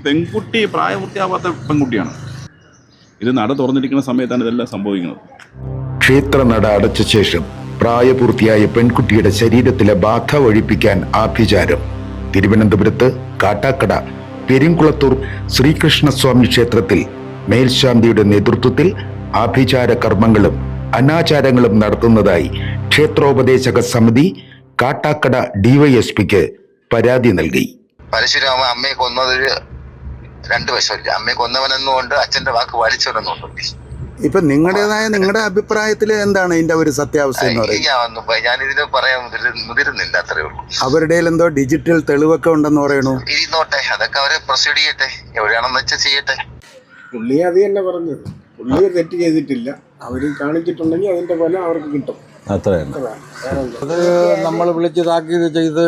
പെൺകുട്ടി പ്രായപൂർത്തിയാവാത്ത പെൺകുട്ടിയാണ്. ഇത് നട തുറന്നിരിക്കുന്ന സമയത്താണ് ഇതെല്ലാം സംഭവിക്കുന്നത്. ക്ഷേത്ര നട അടച്ച ശേഷം പ്രായപൂർത്തിയായ പെൺകുട്ടിയുടെ ശരീരത്തിലെ ബാധ ഒഴിപ്പിക്കാൻ ആഭിചാരം. തിരുവനന്തപുരത്ത് കാട്ടാക്കട പെരിങ്കുളത്തൂർ ശ്രീകൃഷ്ണസ്വാമി ക്ഷേത്രത്തിൽ മേൽശാന്തിയുടെ നേതൃത്വത്തിൽ ആഭിചാര കർമ്മങ്ങളും അനാചാരങ്ങളും നടത്തുന്നതായി ക്ഷേത്രോപദേശക സമിതി കാട്ടാക്കട ഡിവൈഎസ്പിക്ക് പരാതി നൽകി. പരശുരാമ അമ്മയെ കൊന്നതൊരു 2 വശമില്ല. അമ്മയെ കൊന്നവനെന്നുകൊണ്ട് അച്ഛന്റെ വാക്ക് വലിച്ചൊരെന്നുണ്ട്. ഇപ്പൊ നിങ്ങളുടെ അഭിപ്രായത്തിൽ എന്താണ് ഇതിന്റെ ഒരു സത്യാവസ്ഥ എന്ന് പറയുന്നത്? ഞാൻ ഇതിന് പറയാൻ മുതിരുന്നില്ല, അത്രേ ഉള്ളൂ. അവരുടെ എന്തോ ഡിജിറ്റൽ തെളിവൊക്കെ ഉണ്ടെന്ന് പറയണു. ഇരുന്നോട്ടെ, അതൊക്കെ അവരെ പ്രൊസീഡ് ചെയ്യട്ടെ, എവിടെയാണെന്ന് വെച്ചാൽ ചെയ്യട്ടെ. പുള്ളി അത് തന്നെ പറഞ്ഞത്. പുള്ളി തെറ്റ് ചെയ്തിട്ടില്ല. അവര് കാണിച്ചിട്ടുണ്ടെങ്കിൽ അതിന്റെ ഫലം അവർക്ക് കിട്ടും. അത് നമ്മൾ വിളിച്ച് താക്കീത് ചെയ്ത്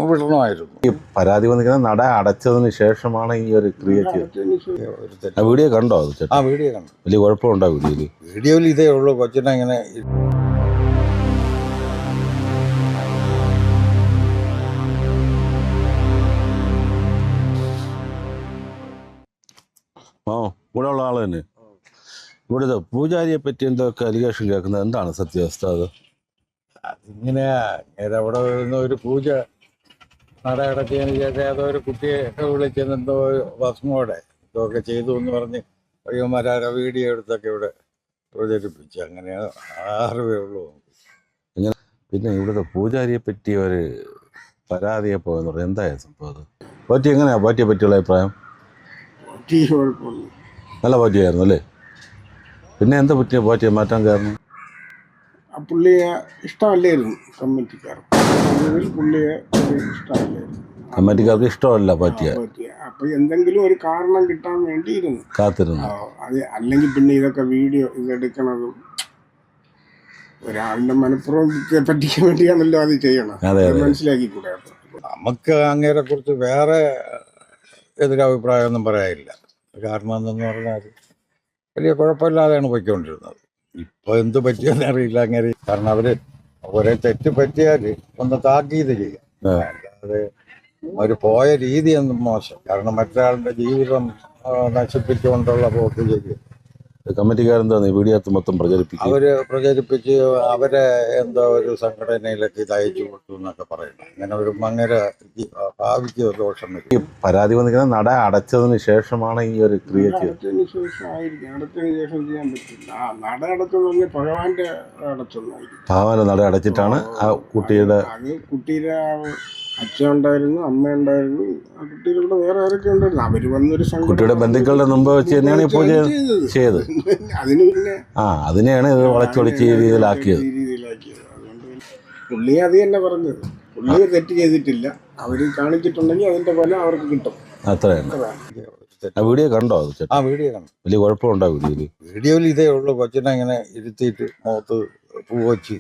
വിടണമായിരുന്നു. ഈ പരാതി വന്നിരിക്കുന്ന നട അടച്ചതിന് ശേഷമാണ് ഈ ഒരു ക്രിയ ചെയ്തത്. വീഡിയോ കണ്ടോ? ആ വീഡിയോ കണ്ടു. വലിയ കുഴപ്പമുണ്ടോ വീഡിയോയിൽ? വീഡിയോയിൽ ഇതേ ഉള്ളൂ, കൊച്ചിനെ ഇങ്ങനെ ഇവിടെ ഉള്ള ആള് തന്നെ. ഇവിടുത്തെ പൂജാരിയെ പറ്റി എന്തൊക്കെ അലിഗേഷൻ കേൾക്കുന്നത്, എന്താണ് സത്യാവസ്ഥ? അതിങ്ങനെ അവിടെ വരുന്ന ഒരു പൂജ നട അടച്ചതിന് ശേഷം ഏതോ ഒരു കുട്ടിയെ വിളിച്ചെന്തോ ഭസ്മോടെ ഇതൊക്കെ ചെയ്തു എന്ന് പറഞ്ഞ് അയ്യന്മാരാരോ വീഡിയോ എടുത്തൊക്കെ ഇവിടെ പ്രചരിപ്പിച്ചു. അങ്ങനെ 6 പേരുള്ളൂ. ഇങ്ങനെ പിന്നെ ഇവിടുത്തെ പൂജാരിയെ പറ്റി ഒരു പരാതിയെ പോയെന്ന് പറഞ്ഞാൽ എന്തായാലും സംഭവം? അത് പോറ്റി എങ്ങനെയാ? പോറ്റിയെ പറ്റിയുള്ള അഭിപ്രായം? നല്ല പോറ്റിയായിരുന്നു അല്ലേ? പിന്നെ എന്താ പറ്റിയ പോറ്റിയെ മാറ്റാൻ കാരണം? പുള്ളിയെ ഇഷ്ടമല്ലായിരുന്നു കമ്മിറ്റിക്കാർക്ക്. പുള്ളിയെ ഇഷ്ടമല്ലായിരുന്നു. കമ്മിറ്റിക്കാർക്ക് ഇഷ്ടമല്ല പോറ്റിയെ. അപ്പൊ എന്തെങ്കിലും ഒരു കാരണം കിട്ടാൻ വേണ്ടിയിരുന്നു കാത്തിരുന്നു. അത് അല്ലെങ്കിൽ പിന്നെ ഇതൊക്കെ വീഡിയോ ഇതെടുക്കണതും ഒരാളുടെ മനഃപൂർവ്വം പറ്റിക്കാൻ വേണ്ടിയാണല്ലോ അത് ചെയ്യണം. മനസ്സിലാക്കിക്കൂടെ? നമുക്ക് അങ്ങേരെ കുറിച്ച് വേറെ എതിരഭിപ്രായമൊന്നും പറയാനില്ല. കാരണം എന്തെന്ന് പറഞ്ഞാൽ വലിയ കുഴപ്പമില്ലാതെയാണ് പോയിക്കൊണ്ടിരുന്നത്. ഇപ്പൊ എന്ത് പറ്റിയെന്ന് അറിയില്ല അങ്ങനെ. കാരണം അവര് ഒരേ തെറ്റ് പറ്റിയാൽ ഒന്ന് താക്കീത് ചെയ്യാം. അല്ലാതെ ഒരു പോയ രീതി ഒന്നും മോശം. കാരണം മറ്റൊരാളുടെ ജീവിതം നശിപ്പിച്ചുകൊണ്ടുള്ള പോക്ക് ചെയ്യും. കമ്മിറ്റിക്കാരെന്താ വീഡിയോ മൊത്തം പ്രചരിപ്പിക്കും. അവര് പ്രചരിപ്പിച്ച് അവരെ എന്തോ ഒരു സംഘടനയിലൊക്കെ ഇത് അയച്ചു കൊടുത്തു എന്നൊക്കെ പറയുന്നു. അങ്ങനെ ഒരു അങ്ങനെ ഭാവിക്ക് ഒരു ദോഷം വരും. ഈ പരാതി വന്നിരിക്കുന്ന നട അടച്ചതിന് ശേഷമാണ് ഈ ഒരു ക്രിയ ചെയ്തത്. അടച്ചതിന് ശേഷം ചെയ്യാൻ പറ്റില്ല. നട അടച്ചതെന്ന് ഭഗവാന്റെ അടച്ചതായിരിക്കും. ഭഗവാന്റെ നട അടച്ചിട്ടാണ് ആ കുട്ടിയുടെ കുട്ടിയുടെ അച്ഛൻ ഉണ്ടായിരുന്നു, അമ്മ ഉണ്ടായിരുന്നു, ആ കുട്ടിയുടെ കൂടെ വേറെ ആരൊക്കെ ഉണ്ടായിരുന്നു. അവര് വന്നൊരു കുട്ടിയുടെ ബന്ധുക്കളുടെ മുമ്പ് വെച്ച് തന്നെയാണ് ഇപ്പോൾ ചെയ്തത്. അതിന് പിന്നെ അതിനെയാണ് ഇത് വളച്ചൊടിച്ച് രീതിയിലാക്കിയത്. അതുകൊണ്ട് പുള്ളി അത് തന്നെ പറഞ്ഞത്. പുള്ളി തെറ്റ് ചെയ്തിട്ടില്ല. അവര് കാണിച്ചിട്ടുണ്ടെങ്കിൽ അതിന്റെ ഫലം അവർക്ക് കിട്ടും. അത്രയാണ്. വീഡിയോ കണ്ടോ? ആ വീഡിയോ കണ്ടു. വലിയ കുഴപ്പമുണ്ടോ വീഡിയോയിൽ? വീഡിയോയിൽ ഇതേ ഉള്ളൂ, കൊച്ചിനെ ഇങ്ങനെ ഇരുത്തിയിട്ട് മുഖത്ത് പൂ വച്ച്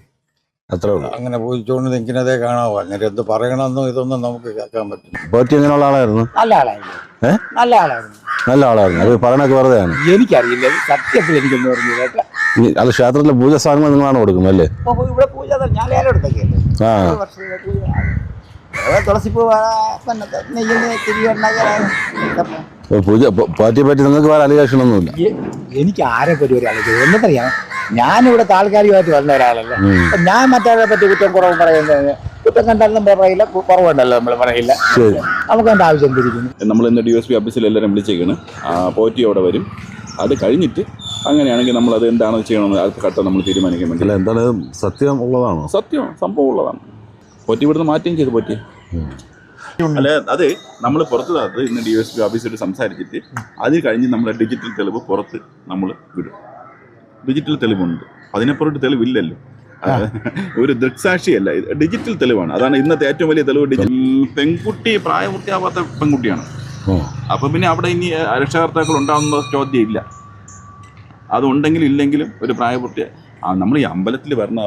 അത്രേ ഉള്ളൂ. അങ്ങനെ പോയിച്ചോണ്ട് നിൽക്കുന്നതേ കാണാവോ. അങ്ങനെ എന്ത് പറയണമെന്നോ ഇതൊന്നും നമുക്ക് കേൾക്കാൻ പറ്റും. പോറ്റി എങ്ങനെയുള്ള ആളായിരുന്നു? നല്ല ആളായിരുന്നു. നല്ല ആളായിരുന്നു. അത് പറയണൊക്കെ വെറുതെയാണ്. എനിക്കറിയില്ല, സത്യത്തിൽ എനിക്കൊന്നും അറിയില്ല. അത് ക്ഷേത്രത്തിലെ പൂജ സാധനങ്ങൾ നിങ്ങളാണ് കൊടുക്കുന്നത് അല്ലേ? ഇവിടെ പൂജ ഞാൻ ലേലം എടുത്തൊക്കെയല്ലേ. തുളസിപ്പൂ പൂജ പോറ്റിയെ പറ്റി നിങ്ങൾക്ക് വേറെ അലിഗേഷൻ ഒന്നുമില്ല? എനിക്ക് ആരെ പറ്റി ഒരു അലിഗേഷൻ എന്നറിയാം. ഞാനിവിടെ താൽക്കാലികമായിട്ട് വന്ന ഒരാളല്ല. ഞാൻ മറ്റവരെ പറ്റി കുറ്റം കുറവ് പറയുന്നത്, കുറ്റം കണ്ടാലും നമ്മൾ പറയില്ല, കുറവുണ്ടല്ലോ നമ്മൾ പറയില്ല. നമുക്ക് അതിൻ്റെ ആവശ്യം എന്തിരിക്കുന്നു? നമ്മൾ ഇന്ന് DSP ഓഫീസിൽ എല്ലാവരും വിളിച്ചേക്കാണ്. പോറ്റി അവിടെ വരും. അത് കഴിഞ്ഞിട്ട് അങ്ങനെയാണെങ്കിൽ നമ്മൾ അത് എന്താണെന്ന് ചെയ്യണമെന്ന് അടുത്ത ഘട്ടം നമ്മൾ തീരുമാനിക്കാൻ വേണ്ടി. എന്താണ് സത്യം ഉള്ളതാണോ? സത്യം സംഭവം ഉള്ളതാണ്. പോറ്റി ഇവിടുന്ന് മാറ്റുകയും ചെയ്തു. പോറ്റി അല്ല, അത് നമ്മൾ പുറത്ത് അത് ഇന്ന് DSP ഓഫീസിൽ സംസാരിച്ചിട്ട് അത് കഴിഞ്ഞ് നമ്മൾ ഡിജിറ്റൽ തെളിവ് പുറത്ത് നമ്മൾ വിടും. ഡിജിറ്റൽ തെളിവുണ്ട്, അതിനെപ്പുറത്ത് തെളിവില്ലല്ലോ. ഒരു ദൃക്സാക്ഷിയല്ല, ഡിജിറ്റൽ തെളിവാണ്. അതാണ് ഇന്നത്തെ ഏറ്റവും വലിയ തെളിവ്. പെൺകുട്ടി പ്രായപൂർത്തിയാവാത്ത പെൺകുട്ടിയാണ്. അപ്പം പിന്നെ അവിടെ ഇനി രക്ഷകർത്താക്കൾ ഉണ്ടാകുന്ന ചോദ്യം ഇല്ല. അതുണ്ടെങ്കിലും ഇല്ലെങ്കിലും ഒരു പ്രായപൂർത്തി നമ്മൾ ഈ അമ്പലത്തിൽ വരുന്ന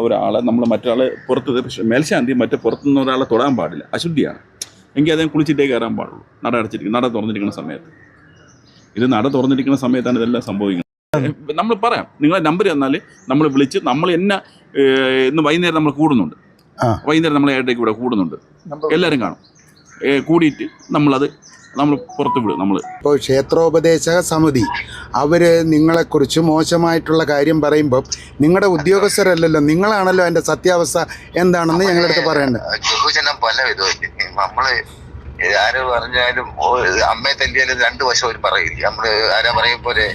ഒരാളെ നമ്മൾ മറ്റൊരാളെ പുറത്ത് മേൽശാന്തി മറ്റേ പുറത്തുനിന്ന് ഒരാളെ തൊടാൻ പാടില്ല, അശുദ്ധിയാണ്. എങ്കിൽ അദ്ദേഹം കുളിച്ചിട്ടേ കയറാൻ പാടുള്ളൂ. നട തുറന്നിരിക്കുന്ന സമയത്ത്. ഇത് നട തുറന്നിരിക്കുന്ന സമയത്താണ് ഇതെല്ലാം സംഭവിക്കുന്നത്. നമ്മൾ പറയാം, നിങ്ങളെ നമ്പർ തന്നാൽ നമ്മൾ വിളിച്ച് നമ്മൾ ഇന്ന് വൈകുന്നേരം നമ്മൾ കൂടുന്നുണ്ട്. വൈകുന്നേരം നമ്മൾ ഏട്ടേക്ക് ഇവിടെ കൂടുന്നുണ്ട്. എല്ലാവരും കാണും. കൂടിയിട്ട് നമ്മൾ പുറത്ത് വിടും. നമ്മൾ ഇപ്പോൾ ക്ഷേത്രോപദേശക സമിതി അവർ നിങ്ങളെക്കുറിച്ച് മോശമായിട്ടുള്ള കാര്യം പറയുമ്പോൾ നിങ്ങളുടെ ഉദ്യോഗസ്ഥരല്ലല്ലോ, നിങ്ങളാണല്ലോ അതിൻ്റെ സത്യാവസ്ഥ എന്താണെന്ന് ഞങ്ങളടുത്ത് പറയേണ്ടത്. ബഹുജനം പല വിധമില്ല. നമ്മള് ആര് പറഞ്ഞാലും അമ്മയെ തല്ലിയാലും രണ്ടു വശം ഒരു പറയില്ല. നമ്മള് ആരാ പറയും പോലെ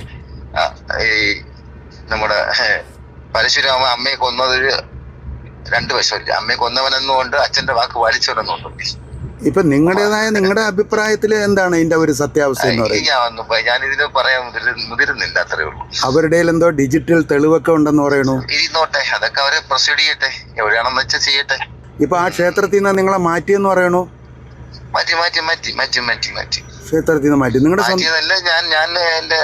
ഈ നമ്മുടെ പരശുരാമ അമ്മയെ കൊന്നതൊരു രണ്ടു വശമില്ല. അമ്മയെ കൊന്നവനെന്നുകൊണ്ട് അച്ഛന്റെ വാക്ക് പാലിച്ചവനെന്നുണ്ട്. ഇപ്പൊ നിങ്ങളുടെ അഭിപ്രായത്തിൽ എന്താണ് ഇതിന്റെ ഒരു സത്യാവസ്ഥ എന്ന് പറയുന്നത്? ഞാനിതിന് പറയാൻ മുതിരുന്നില്ല, അത്രേ ഉള്ളൂ. അവരുടെ എന്തോ ഡിജിറ്റൽ തെളിവൊക്കെ ഉണ്ടെന്ന് പറയണു. ഇരുന്നോട്ടെ, അതൊക്കെ അവരെ പ്രൊസീഡ് ചെയ്യട്ടെ, എവിടെയാണെന്ന് വെച്ചാൽ ചെയ്യട്ടെ. ഇപ്പൊ ആ ക്ഷേത്രത്തിൽ നിന്ന് നിങ്ങളെ മാറ്റിയെന്ന് പറയണു. മാറ്റി ക്ഷേത്രത്തിൽ നിന്ന് മാറ്റി നിങ്ങളുടെ മാറ്റിയതല്ല, ഞാൻ എന്റെ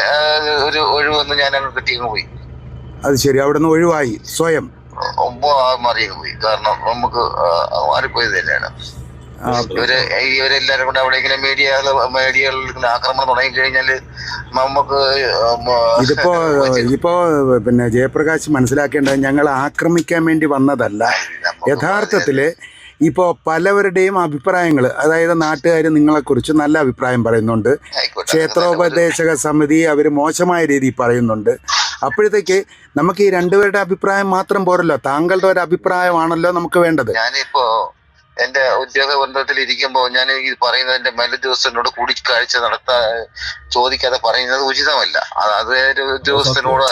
ഒരു ഒഴിവൊന്നും ഞാൻ അങ്ങ് കിട്ടിയങ്ങ് പോയി. അത് ശരി, അവിടെ നിന്ന് ഒഴിവായി സ്വയം മാറിയങ്ങ് പോയി. കാരണം നമുക്ക് മാറിപ്പോയത് തന്നെയാണ്. ഇവരെല്ലാരും കൂടെ അവിടെ ഇങ്ങനെ മീഡിയകളിൽ ആക്രമണം തുടങ്ങി കഴിഞ്ഞാല് നമുക്ക് ഇതിപ്പോ പിന്നെ ജയപ്രകാശ് മനസ്സിലാക്കേണ്ടത് ഞങ്ങൾ ആക്രമിക്കാൻ വേണ്ടി വന്നതല്ല. യഥാർത്ഥത്തില് ഇപ്പോൾ പലവരുടെയും അഭിപ്രായങ്ങൾ, അതായത് നാട്ടുകാർ നിങ്ങളെക്കുറിച്ച് നല്ല അഭിപ്രായം പറയുന്നുണ്ട്, ക്ഷേത്രോപദേശക സമിതി അവർ മോശമായ രീതിയിൽ പറയുന്നുണ്ട്. അപ്പോഴത്തേക്ക് നമുക്ക് ഈ രണ്ടുപേരുടെ അഭിപ്രായം മാത്രം പോരല്ലോ, താങ്കളുടെ ഒരു അഭിപ്രായമാണല്ലോ നമുക്ക് വേണ്ടത്. ഞാനിപ്പോ എന്റെ ഉദ്യോഗ ബന്ധത്തിൽ ഇരിക്കുമ്പോ ഞാൻ ഈ പറയുന്നത് എന്റെ മേലുദ്യോഗസ്ഥനോട് കൂടിക്കാഴ്ച ചോദിക്കാതെ പറയുന്നത് ഉചിതമല്ല. അത് ഒരു ഉദ്യോഗസ്ഥനോട്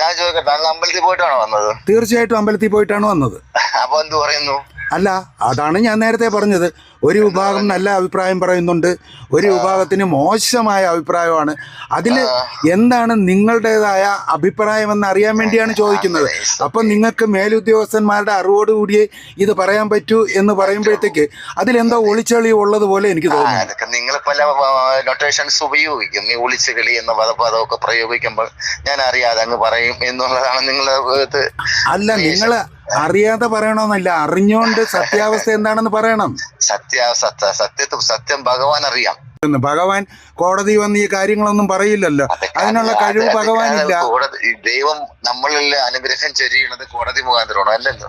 ഞാൻ ചോദിക്കട്ടെ, അങ്ങ് അമ്പലത്തിൽ പോയിട്ടാണോ വന്നത്? തീർച്ചയായിട്ടും അമ്പലത്തിൽ പോയിട്ടാണ് വന്നത്. അപ്പൊ എന്ത് പറയുന്നു? അല്ല, അതാണ് ഞാൻ നേരത്തെ പറഞ്ഞത്. ഒരു വിഭാഗം നല്ല അഭിപ്രായം പറയുന്നുണ്ട്, ഒരു വിഭാഗത്തിന് മോശമായ അഭിപ്രായമാണ്. അതിൽ എന്താണ് നിങ്ങളുടേതായ അഭിപ്രായം എന്ന് അറിയാൻ വേണ്ടിയാണ് ചോദിക്കുന്നത്. അപ്പം നിങ്ങൾക്ക് മേലുദ്യോഗസ്ഥന്മാരുടെ അറിവോടുകൂടിയേ ഇത് പറയാൻ പറ്റൂ എന്ന് പറയുമ്പോഴത്തേക്ക് അതിലെന്തോ ഒളിച്ചെളി ഉള്ളതുപോലെ എനിക്ക് തോന്നുന്നു. നിങ്ങൾ പല നൊട്ടേഷൻസ് ഉപയോഗിക്കും, ഈ ഒളിച്ചുകളി എന്ന പദമൊക്കെ പ്രയോഗിക്കുമ്പോൾ ഞാൻ അറിയാതെ അങ്ങ് പറയും എന്നുള്ളതാണ് നിങ്ങളെ. അല്ല, നിങ്ങൾ അറിയാതെ പറയണമെന്നല്ല, അറിഞ്ഞുകൊണ്ട് സത്യാവസ്ഥ എന്താണെന്ന് പറയണം. സത്യം ഭഗവാൻ അറിയാം. ഭഗവാൻ കോടതി വന്ന് ഈ കാര്യങ്ങളൊന്നും പറയില്ലല്ലോ, അതിനുള്ള കഴിവ് ഭഗവാനില്ല. ദൈവം നമ്മളിൽ അനുഗ്രഹം ചൊരിയുന്നത് കോടതി മുഖാന്തരമാണോ? അല്ലല്ലോ.